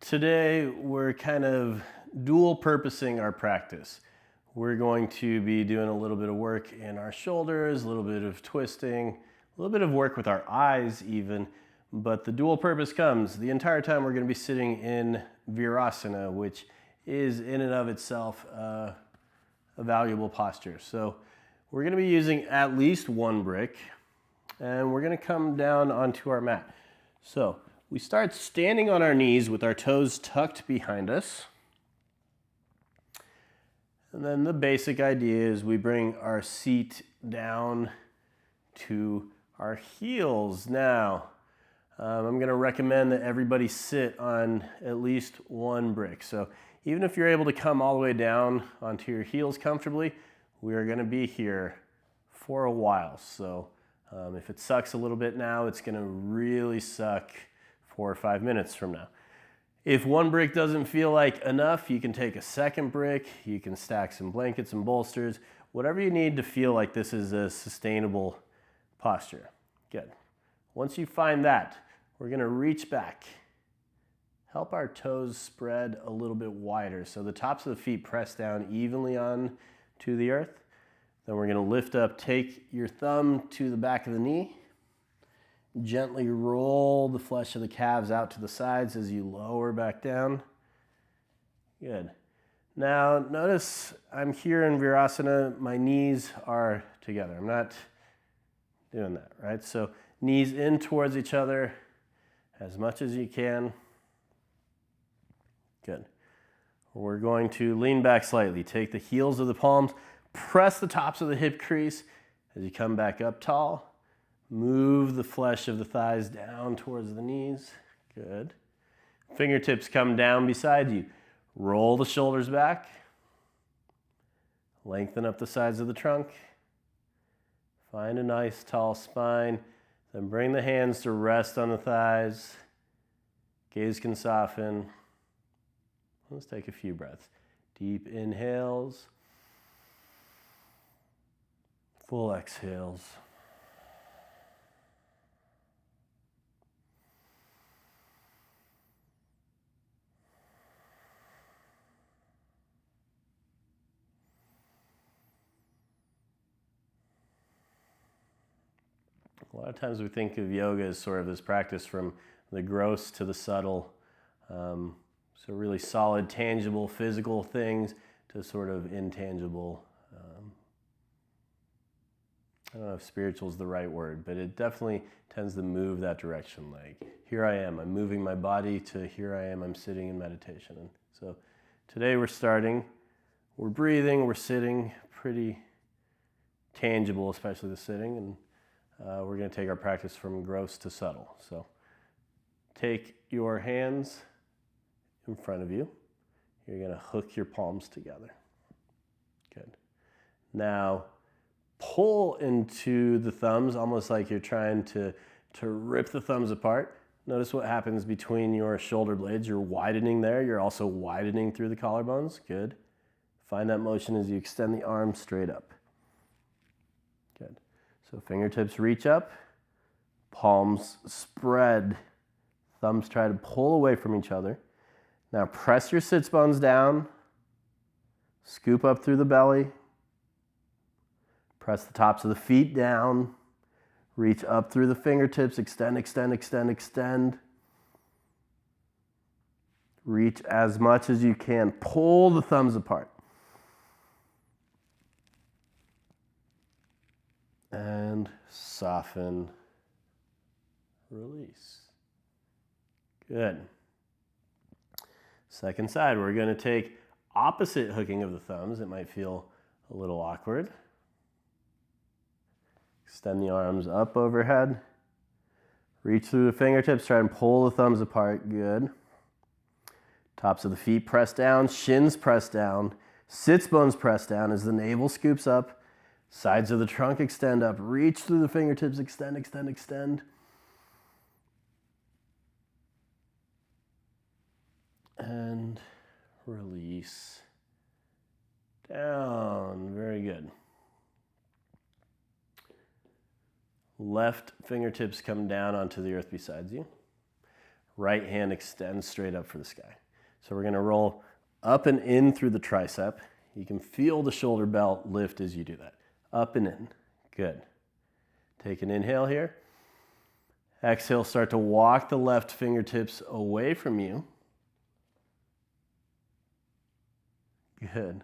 Today we're kind of dual purposing our practice. We're going to be doing a little bit of work in our shoulders, a little bit of twisting, a little bit of work with our eyes even, but the dual purpose comes the entire time we're going to be sitting in Virasana, which is in and of itself a valuable posture. So we're going to be using at least one brick, and we're going to come down onto our mat. So we start standing on our knees with our toes tucked behind us. And then the basic idea is we bring our seat down to our heels. Now, I'm going to recommend that everybody sit on at least one brick. So even if you're able to come all the way down onto your heels comfortably, we are going to be here for a while. So if it sucks a little bit now, it's going to really suck 4 or 5 minutes from now. If one brick doesn't feel like enough, you can take a second brick, you can stack some blankets and bolsters, whatever you need to feel like this is a sustainable posture. Good. Once you find that, we're going to reach back. Help our toes spread a little bit wider so the tops of the feet press down evenly on to the earth. Then we're going to lift up, take your thumb to the back of the knee. Gently roll the flesh of the calves out to the sides as you lower back down. Good. Now notice I'm here in Virasana, my knees are together. I'm not doing that, right? So knees in towards each other as much as you can. Good. We're going to lean back slightly. Take the heels of the palms, press the tops of the hip crease as you come back up tall. Move the flesh of the thighs down towards the knees. Good. Fingertips come down beside you. Roll the shoulders back. Lengthen up the sides of the trunk. Find a nice tall spine. Then bring the hands to rest on the thighs. Gaze can soften. Let's take a few breaths. Deep inhales. Full exhales. A lot of times we think of yoga as sort of this practice from the gross to the subtle. So really solid, tangible, physical things to sort of intangible. I don't know if spiritual is the right word, but it definitely tends to move that direction. Like, here I am, I'm moving my body, to here I am, I'm sitting in meditation. And so today we're breathing, we're sitting, pretty tangible, especially the sitting, and we're going to take our practice from gross to subtle. So take your hands in front of you. You're going to hook your palms together. Good. Now pull into the thumbs, almost like you're trying to rip the thumbs apart. Notice what happens between your shoulder blades. You're widening there. You're also widening through the collarbones. Good. Find that motion as you extend the arms straight up. Good. So fingertips reach up, palms spread, thumbs try to pull away from each other. Now press your sits bones down, scoop up through the belly, press the tops of the feet down, reach up through the fingertips, extend, extend, extend, extend. Reach as much as you can, pull the thumbs apart. And soften, release. Good. Second side, we're going to take opposite hooking of the thumbs. It might feel a little awkward. Extend the arms up overhead. Reach through the fingertips, try and pull the thumbs apart. Good. Tops of the feet press down, shins press down, sits bones press down as the navel scoops up. Sides of the trunk extend up. Reach through the fingertips. Extend, extend, extend. And release. Down. Very good. Left fingertips come down onto the earth beside you. right hand extends straight up for the sky. So we're gonna roll up and in through the tricep. You can feel the shoulder belt lift as you do that. Up and in, good. Take an inhale here. Exhale, start to walk the left fingertips away from you. Good.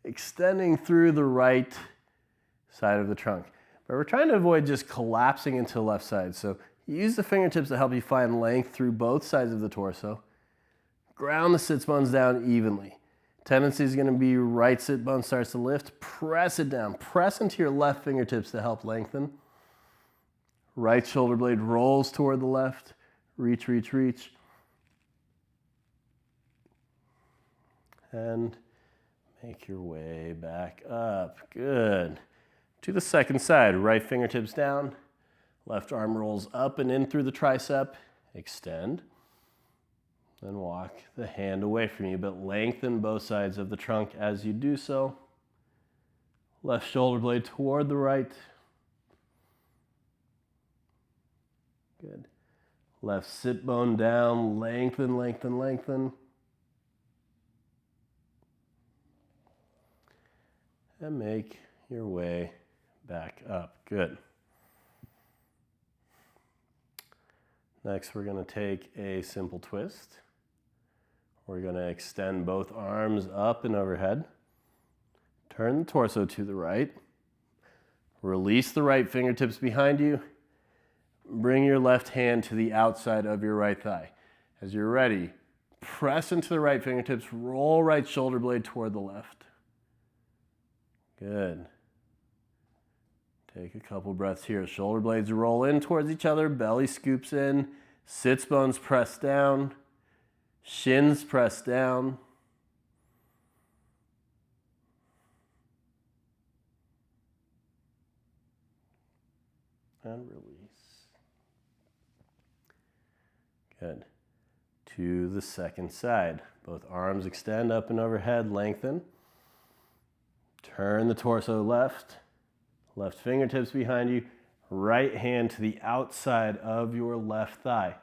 Extending through the right side of the trunk. But we're trying to avoid just collapsing into the left side. So use the fingertips to help you find length through both sides of the torso. Ground the sits bones down evenly. Tendency is going to be right sit bone starts to lift. Press it down. Press into your left fingertips to help lengthen. Right shoulder blade rolls toward the left. Reach, reach, reach. And make your way back up. Good. To the second side. Right fingertips down. Left arm rolls up and in through the tricep. Extend. Then walk the hand away from you, but lengthen both sides of the trunk as you do so. Left shoulder blade toward the right. Good. Left sit bone down, lengthen, lengthen, lengthen. And make your way back up. Good. Next, we're going to take a simple twist. We're going to extend both arms up and overhead. Turn the torso to the right. Release the right fingertips behind you. Bring your left hand to the outside of your right thigh. As you're ready, press into the right fingertips. Roll right shoulder blade toward the left. Good. Take a couple breaths here. Shoulder blades roll in towards each other. Belly scoops in. Sits bones press down. Shins press down. And release. Good. To the second side. Both arms extend up and overhead, lengthen. Turn the torso left. Left fingertips behind you. Right hand to the outside of your left thigh.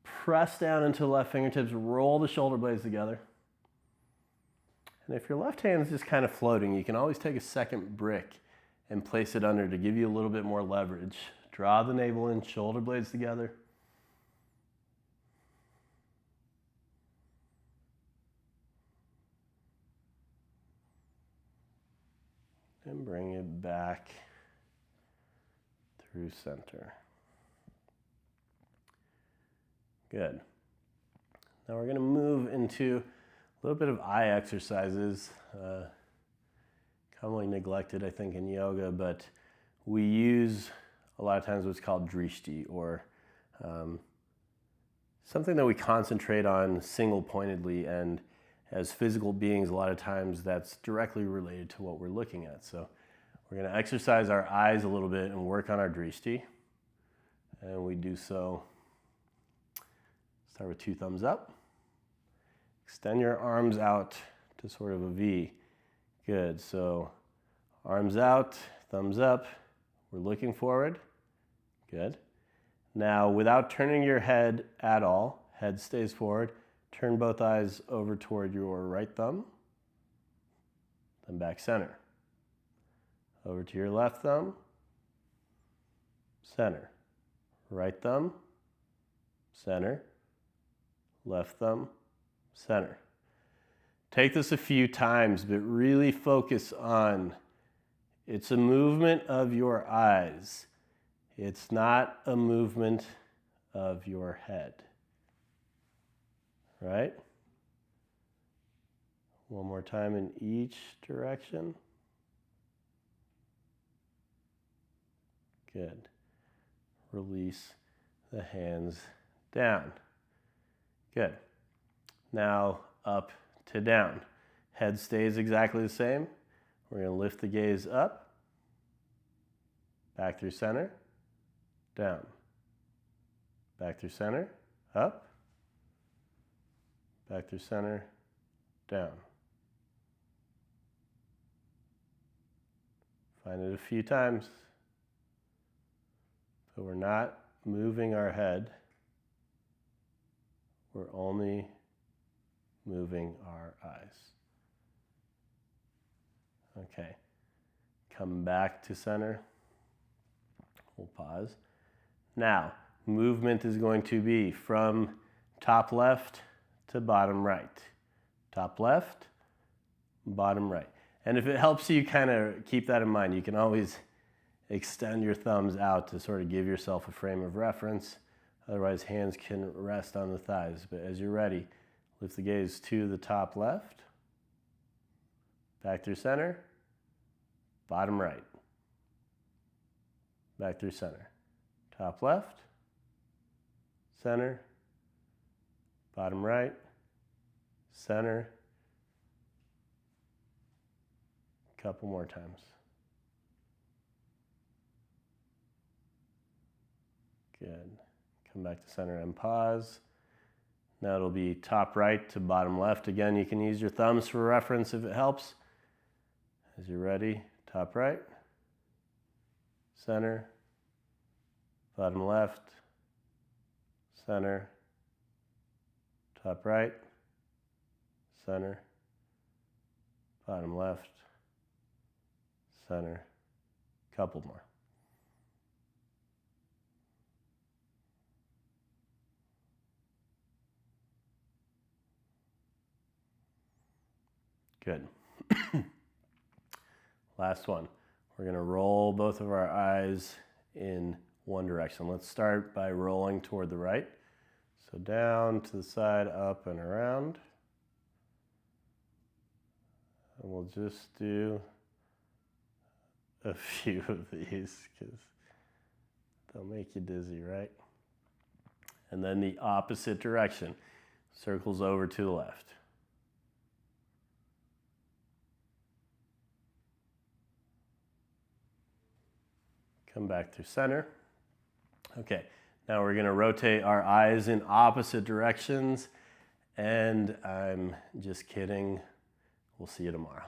Press down into the left fingertips, roll the shoulder blades together. And if your left hand is just kind of floating, you can always take a second brick and place it under to give you a little bit more leverage. Draw the navel in, shoulder blades together. And bring it back through center. Good. Now we're going to move into a little bit of eye exercises, commonly neglected, I think, in yoga, but we use a lot of times what's called drishti, or something that we concentrate on single-pointedly, and as physical beings, a lot of times that's directly related to what we're looking at. So we're going to exercise our eyes a little bit and work on our drishti, and we do so. Start with 2 thumbs up. Extend your arms out to sort of a V. Good. So arms out, thumbs up. We're looking forward. Good. Now, without turning your head at all, head stays forward. Turn both eyes over toward your right thumb. Then back center. Over to your left thumb. Center. Right thumb. Center. Left thumb, center. Take this a few times, but really focus on it's a movement of your eyes. It's not a movement of your head. Right? One more time in each direction. Good. Release the hands down. Good. Now up to down. Head stays exactly the same. We're going to lift the gaze up, back through center, down, back through center, up, back through center, down. Find it a few times, but we're not moving our head. We're only moving our eyes. Okay, come back to center. We'll pause. Now, movement is going to be from top left to bottom right. Top left, bottom right. And if it helps you kind of keep that in mind, you can always extend your thumbs out to sort of give yourself a frame of reference. Otherwise, hands can rest on the thighs. But as you're ready, lift the gaze to the top left, back through center, bottom right, back through center, top left, center, bottom right, center. Couple more times. Good. Come back to center and pause. Now it'll be top right to bottom left. Again, you can use your thumbs for reference if it helps. As you're ready, top right, center, bottom left, center, top right, center, bottom left, center. Couple more. Good. Last one. We're going to roll both of our eyes in one direction. Let's start by rolling toward the right. So down to the side, up and around. And we'll just do a few of these because they'll make you dizzy, right? And then the opposite direction. Circles over to the left. Come back through center. Okay, now we're going to rotate our eyes in opposite directions. And I'm just kidding. We'll see you tomorrow.